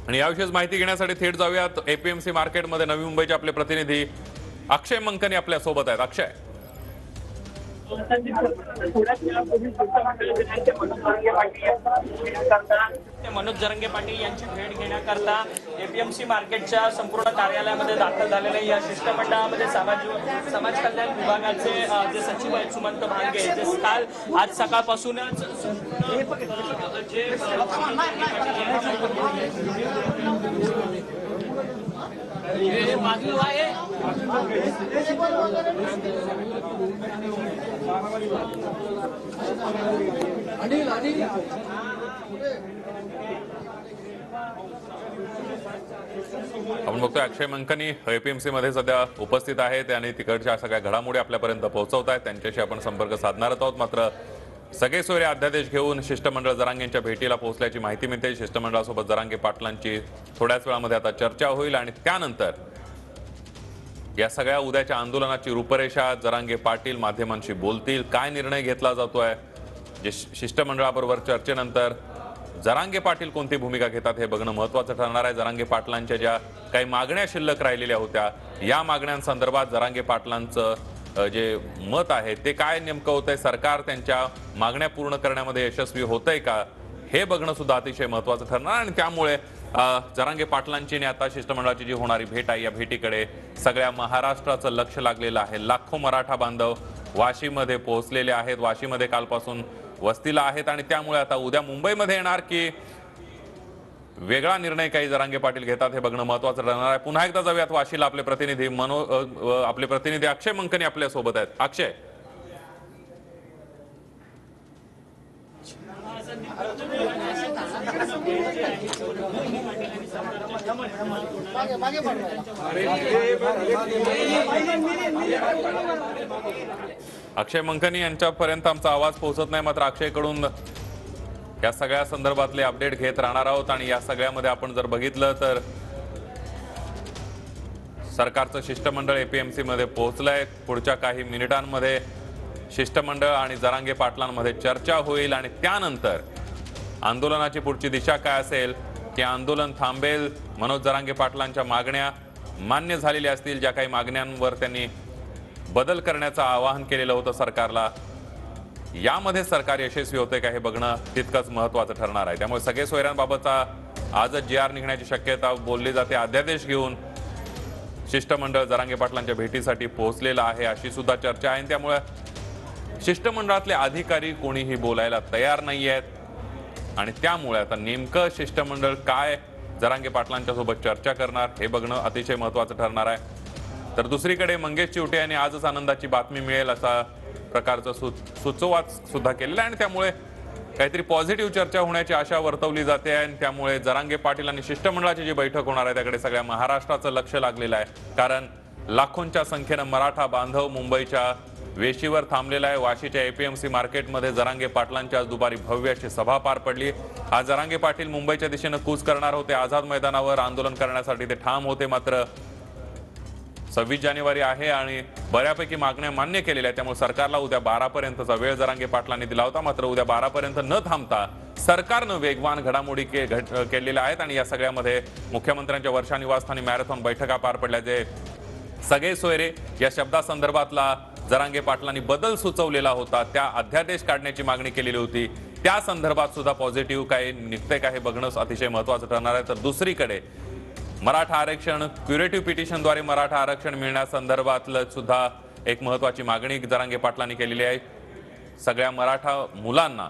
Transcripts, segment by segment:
आणि याविषयीच माहिती घेण्यासाठी थेट जाऊयात एपीएमसी मार्केटमध्ये नवी मुंबईचे आपले प्रतिनिधी अक्षय मंकनी आपल्या सोबत आहेत। अक्षय, मनोज जरांगे पाटील यांची भेट घेण्याकरता एपीएमसी मार्केटच्या संपूर्ण कार्यालयामध्ये दाखल झालेले या शिष्टमंडळामध्ये समाज कल्याण विभागाचे जे सचिव आहेत सुमंत भांगे, जे काल आज सकाळपासूनच आपण बघतोय अक्षय मंकनी एपीएमसी मध्ये सध्या उपस्थित आहेत आणि तिकडच्या सगळ्या घडामोडी आपल्यापर्यंत पोहोचवत आहेत। त्यांच्याशी आपण संपर्क साधणार आहोत। मात्र सगळे सोयरे अध्यादेश घेऊन शिष्टमंडळ जरांगेंच्या भेटीला पोहोचल्याची माहिती मिळते। शिष्टमंडळासोबत जरांगे पाटलांची थोड्याच वेळामध्ये आता चर्चा होईल आणि त्यानंतर या सगळ्या उद्याच्या आंदोलनाची रूपरेषा जरांगे पाटील माध्यमांशी बोलतील। काय निर्णय घेतला जातोय, जे शिष्टमंडळाबरोबर चर्चेनंतर जरांगे पाटील कोणती भूमिका घेतात हे बघणं महत्त्वाचं ठरणार आहे। जरांगे पाटलांच्या ज्या काही मागण्या शिल्लक राहिलेल्या होत्या, या मागण्यांसंदर्भात जरांगे पाटलांचं जे मत आहे ते काय नेमकं होतंय, सरकार त्यांच्या मागण्या पूर्ण करण्यामध्ये यशस्वी होतंय का, हे बघणं सुद्धा अतिशय महत्त्वाचं ठरणार। आणि त्यामुळे जरांगे पाटलांची आणि आता शिष्टमंडळाची जी होणारी भेट आहे, या भेटीकडे सगळ्या महाराष्ट्राचं लक्ष लागलेलं आहे। लाखो मराठा बांधव वाशीमध्ये पोहोचलेले आहेत, वाशीमध्ये कालपासून वस्तीला आहेत आणि त्यामुळे आता उद्या मुंबईमध्ये येणार की वेगळा निर्णय काही जरांगे पाटील घेतात हे बघणं महत्त्वाचं ठरणार आहे। पुन्हा एकदा जाऊयात वाशीला। आपले प्रतिनिधी अक्षय मंकनी आपल्या सोबत आहेत। अक्षय, अक्षय मंकनी यांच्यापर्यंत आमचा आवाज पोहोचत नाही, मात्र अक्षयकडून या सगळ्या संदर्भातले अपडेट घेत राहणार आहोत। आणि या सगळ्यामध्ये आपण जर बघितलं तर सरकारचं शिष्टमंडळ एपीएमसी मध्ये पोहोचलंय। पुढच्या काही मिनिटांमध्ये शिष्टमंडळ आणि जरांगे पाटलांमध्ये चर्चा होईल आणि त्यानंतर आंदोलनाची पुढची दिशा काय असेल, की आंदोलन थांबेल, मनोज जरांगे पाटलांच्या मागण्या मान्य झालेल्या असतील, ज्या काही मागण्यांवर त्यांनी बदल करण्याचं आवाहन केलेलं होतं सरकारला, यामध्ये सरकार यशस्वी होते का हे बघणं तितकंच महत्त्वाचं ठरणार आहे। त्यामुळे सगळे सोयऱ्यांबाबतचा आजच जी आर निघण्याची शक्यता बोलली जाते। अध्यादेश घेऊन शिष्टमंडळ जरांगे पाटलांच्या भेटीसाठी पोहोचलेलं आहे अशी सुद्धा चर्चा आहे। त्यामुळे शिष्टमंडळातले अधिकारी कोणीही बोलायला तयार नाही आहेत आणि त्यामुळे आता नेमकं शिष्टमंडळ काय जरांगे पाटलांच्या सोबत चर्चा करणार हे बघणं अतिशय महत्त्वाचं ठरणार आहे। तर दुसरीकडे मंगेश चिवटे यांनी आजच आनंदाची बातमी मिळेल असा प्रकारचं सुचोवाच सुद्धा केलेला आहे आणि त्यामुळे काहीतरी पॉझिटिव्ह चर्चा होण्याची आशा वर्तवली जाते आणि त्यामुळे जरांगे पाटील आणि शिष्टमंडळाची जी बैठक होणार आहे त्याकडे सगळ्या महाराष्ट्राचं लक्ष लागलेलं आहे। कारण लाखोंच्या संख्येनं मराठा बांधव मुंबईच्या वेशीवर थांबलेला आहे। वाशीच्या एपीएमसी मार्केटमध्ये जरांगे पाटलांची आज दुपारी भव्य अशी सभा पार पडली। आज जरांगे पाटील मुंबईच्या दिशेनं कूच करणार होते, आझाद मैदानावर आंदोलन करण्यासाठी ते ठाम होते। मात्र 26 जानेवारी आहे आणि बऱ्यापैकी मागण्या मान्य केलेल्या आहेत, त्यामुळे सरकारला उद्या 12 पर्यंतचा वेळ जरांगे पाटलांनी दिला होता। मात्र उद्या 12 पर्यंत न थांबता सरकारनं वेगवान घडामोडी केलेल्या आहेत आणि या सगळ्यामध्ये मुख्यमंत्र्यांच्या वर्षा निवासस्थानी मॅरेथॉन बैठका पार पडल्या। जे सगळे सोयरे या शब्दासंदर्भातला जरांगे पाटलांनी बदल सुचवलेला होता, त्या अध्यादेश काढण्याची मागणी केलेली होती, त्या संदर्भात सुद्धा पॉझिटिव्ह काय निघते का हे बघणं अतिशय महत्त्वाचं ठरणार आहे। तर दुसरीकडे मराठा आरक्षण क्युरेटिव्ह पिटिशनद्वारे मराठा आरक्षण मिळण्यासंदर्भातलं सुद्धा एक महत्त्वाची मागणी जरांगे पाटलांनी केलेली आहे। सगळ्या मराठा मुलांना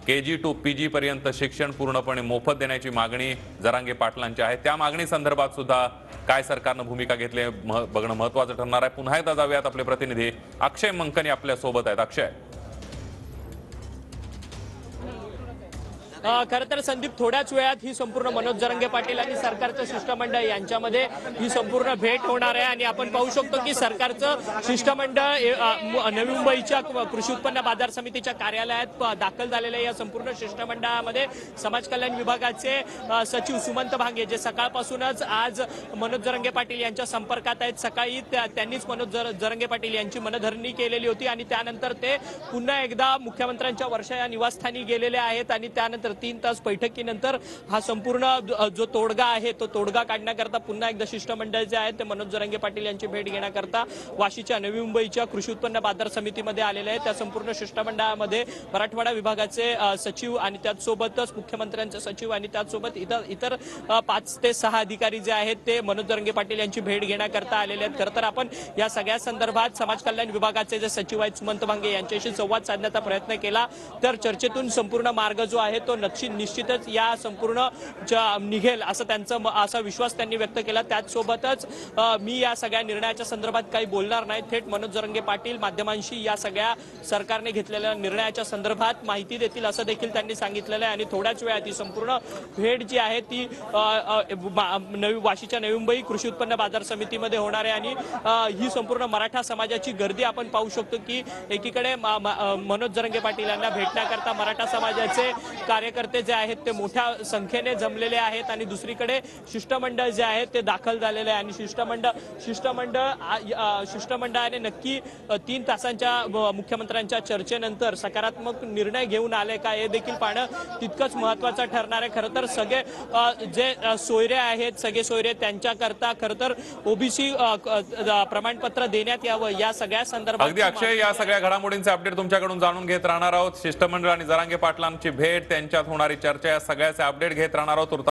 KG to PG पर्यंत शिक्षण पूर्णपणे मोफत देण्याची मागणी जरांगे पाटलांची आहे। त्या मागणी संदर्भात सुद्धा काय सरकारनं भूमिका घेतली बघणं महत्त्वाचं ठरणार आहे। पुन्हा एकदा जाऊयात आपले प्रतिनिधी अक्षय मंकनी आपल्या सोबत आहेत। अक्षय, खरं तर संदीप, थोड्याच वेळात ही संपूर्ण मनोज जरांगे पाटील आणि सरकारचं शिष्टमंडळ यांच्यामध्ये ही संपूर्ण भेट होणार आहे आणि आपण पाहू शकतो की सरकारचं शिष्टमंडळ नवी मुंबईच्या कृषी उत्पन्न बाजार समितीच्या कार्यालयात दाखल झालेल्या या संपूर्ण शिष्टमंडळामध्ये समाज कल्याण विभागाचे सचिव सुमंत भांगे, जे सकाळपासूनच आज मनोज जरांगे पाटील यांच्या संपर्कात आहेत। सकाळी त्यांनीच मनोज जरांगे पाटील यांची मनधरणी केलेली होती आणि त्यानंतर ते पुन्हा एकदा मुख्यमंत्र्यांच्या वर्षा या निवासस्थानी गेलेले आहेत आणि त्यानंतर तर 3 तास बैठकीनंतर हा संपूर्ण जो तोडगा आहे तो तोडगा काढण्याकरता पुन्हा एकदा शिष्टमंडळ जे आहे ते मनोज जरांगे पाटील यांची भेट घेण्याकरता वाशीच्या नवी मुंबईच्या कृषी उत्पन्न बाजार समितीमध्ये आलेले आहे। त्या संपूर्ण शिष्टमंडळामध्ये मराठवाडा विभागाचे सचिव आणि त्याचसोबतच मुख्यमंत्र्यांचे सचिव आणि त्याचसोबत इतर 5 ते 6 अधिकारी जे आहेत ते मनोज जरांगे पाटील यांची भेट घेण्याकरता आलेले आहेत। खरं तर आपण या सगळ्या संदर्भात समाज कल्याण विभागाचे जे सचिव आहेत सुमंत भांगे यांच्याशी संवाद साधण्याचा प्रयत्न केला तर चर्चेतून संपूर्ण मार्ग जो आहे तो निश्चितच या संपूर्ण निघेल असं त्यांचा असा विश्वास त्यांनी व्यक्त केला। त्याचसोबतच मी या सगळ्या निर्णयाच्या संदर्भात काही बोलणार नाही, थेट मनोज जरांगे पाटील माध्यमांशी या सगळ्या सरकारने घेतलेल्या निर्णयाच्या संदर्भात माहिती देतील असं देखील त्यांनी सांगितलेलं आहे। आणि थोड्याच वेळात ही संपूर्ण भेट जी आहे ती वाशीच्या नवी मुंबई कृषी उत्पन्न बाजार समितीमध्ये होणार आहे आणि ही संपूर्ण मराठा समाजाची गर्दी आपण पाहू शकतो की एकीकडे मनोज जरांगे पाटील यांना भेटण्याकरता मराठा समाजाचे कार्यकर्ते जे आहेत ते मोठ्या संख्येने जमलेले आहेत आणि दुसरीकडे शिष्टमंडळ जे आहे ते दाखल झालेले आहे आणि शिष्टमंडळाने नक्की 3 तासांच्या मुख्यमंत्र्यांच्या चर्चेनंतर सकारात्मक निर्णय घेऊन आले का हे देखील पाहणं तितकंच महत्त्वाचं ठरणार आहे। खरं तर सगळे जे सोयरे आहेत सगळे सोयरे त्यांच्याकरता खरं तर ओबीसी प्रमाणपत्र देण्यात यावं या सगळ्या संदर्भात अगदी अक्षय, या सगळ्या घडामोडींचे अपडेट तुमच्याकडून जाणून घेत राहणार आहोत। शिष्टमंडळ आणि जरांगे पाटलांची भेट, त्यांच्यात होणारी चर्चा, या सगळ्याचे अपडेट घेत राहणार आहोत।